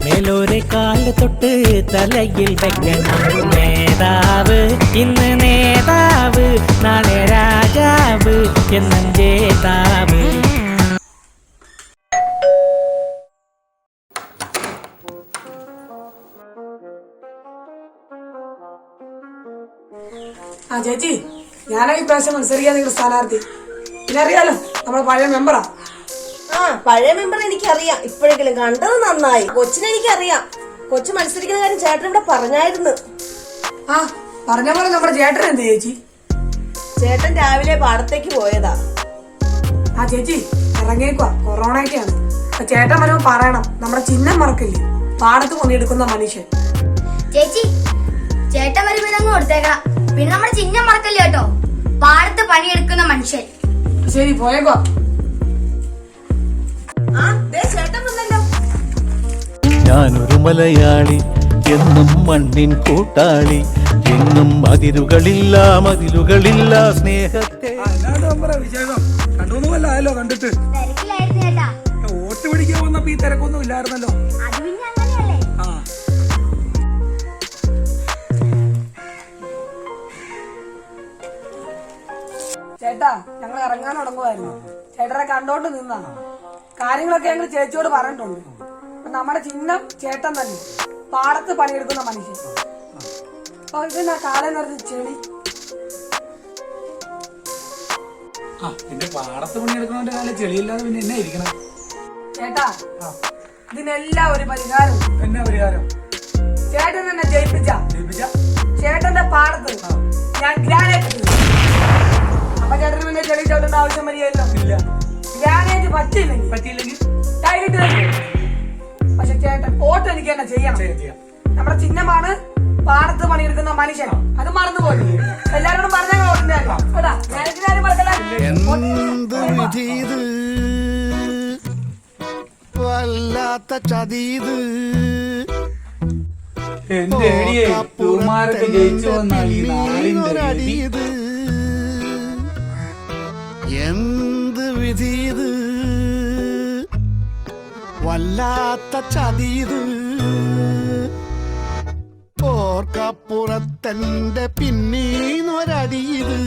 മേലോരെ കാല് തൊട്ട് തലയിൽ വെക്കണം. നേതാവ് ഇന്ന് നേതാവ്, നാളെ രാജാവ് എന്നും ജേതാവ്. ആ ചേച്ചി, ഞാനാ ഈ പ്രാവശ്യം മത്സരിക്കാൻ നിങ്ങളുടെ സ്ഥാനാർത്ഥി. പിന്നെ അറിയാലോ, നമ്മളെ പഴയ മെമ്പറാ. ആ, പഴയ മെമ്പർ എനിക്കറിയാം. ഇപ്പോഴെങ്കിലും കണ്ടത് നന്നായി. കൊച്ചിനെ എനിക്കറിയാം. കൊച്ചു മത്സരിക്കുന്ന കാര്യം ചേട്ടൻ ഇവിടെ പറഞ്ഞായിരുന്നു. ആ, പറഞ്ഞ പോലെ നമ്മുടെ ചേട്ടൻ എന്ത് ചേച്ചി? ചേട്ടൻ രാവിലെ പാടത്തേക്ക് പോയതാ. ആ ചേച്ചി, ഇറങ്ങിയേക്കുവാ, കൊറോണയൊക്കെയാണ്. ചേട്ടൻ വരുമ്പോ പറയണം, നമ്മുടെ ചിഹ്നം മറക്കില്ലേ, പാടത്ത് കൊണ്ടിയെടുക്കുന്ന മനുഷ്യൻ. ചേച്ചി, ചേട്ടൻ വരുമ്പോ ഇതങ്ങ് കൊടുത്തേക്കണം. പിന്നെ നമ്മുടെ ചിഹ്നം മറക്കല്ലേ കേട്ടോ, പാടത്ത് പണിയെടുക്കുന്ന മനുഷ്യൻ. ശരി, പോയേക്കോ. ആ, ചേട്ടൻ വന്നല്ലോ. ഞാനൊരു മലയാളി, എന്നും മണ്ണിൻ കൂട്ടാളി, എന്നും മതിലുകളില്ല മതിലുകളില്ല സ്നേഹത്തെ. കണ്ടോന്നുമല്ലോ കണ്ടിട്ട്. തിരക്കിലായിരുന്നു ചേട്ടാ. വോട്ട് പിടിക്കാൻ വന്നപ്പോ ഈ തിരക്കൊന്നും ഇല്ലായിരുന്നല്ലോ. അത് പിന്നെ അങ്ങനെയല്ലേ. ചേട്ടാ, ഞങ്ങൾ ഇറങ്ങാൻ തുടങ്ങുമായിരുന്നു. ചേട്ടനെ കണ്ടോണ്ട് നിന്നാണ്. കാര്യങ്ങളൊക്കെ ഞങ്ങൾ ചേച്ചിയോട് പറഞ്ഞിട്ടുണ്ട്. നമ്മുടെ ചിഹ്നം ചേട്ടൻ തന്നെ, പാടത്ത് പണിയെടുക്കുന്ന മനുഷ്യൻ. അപ്പൊ ഇതെന്നാ കാലം നിറഞ്ഞ ചെളി. പിന്നെ പാടത്ത് പണിയെടുക്കുന്നതിന്റെ കാലം ചെളിയില്ലാതെ പിന്നെ എന്നാ ഇരിക്കണം. ചേട്ടാ, ഇതിനെല്ലാം ഒരു പരിഹാരം. എന്നാ പരിഹാരം? ചേട്ടൻ തന്നെ ജയിപ്പിച്ച ചേട്ടന്റെ പാടത്ത് ഞാൻ ഗ്രാനൈറ്റ്. അപ്പൊ ചേട്ടന് പിന്നെ ചെളി ചോട്ടേണ്ട ആവശ്യം വരികയല്ലോ. ഇല്ല. ഗ്രാനൈറ്റ് പറ്റിയില്ലെങ്കിൽ ടൈലിട്ട് തരും. പക്ഷെ ചേട്ടൻ വോട്ട് എനിക്ക് തന്നെ ചെയ്യണം. നമ്മുടെ ചിഹ്നമാണ് പാടത്ത് പണിയെടുക്കുന്ന മനുഷ്യൻ. അത് മറന്നുപോയി. എല്ലാരോടും പറഞ്ഞ വോട്ടിന്റെ കാര്യം വല്ലാത്ത ചതീത്. എന്ത് വിധീത്, വല്ലാത്ത ചതീത്. ഓർക്കപ്പുറത്തെന്റെ പിന്നീന്നൊരടിയത്.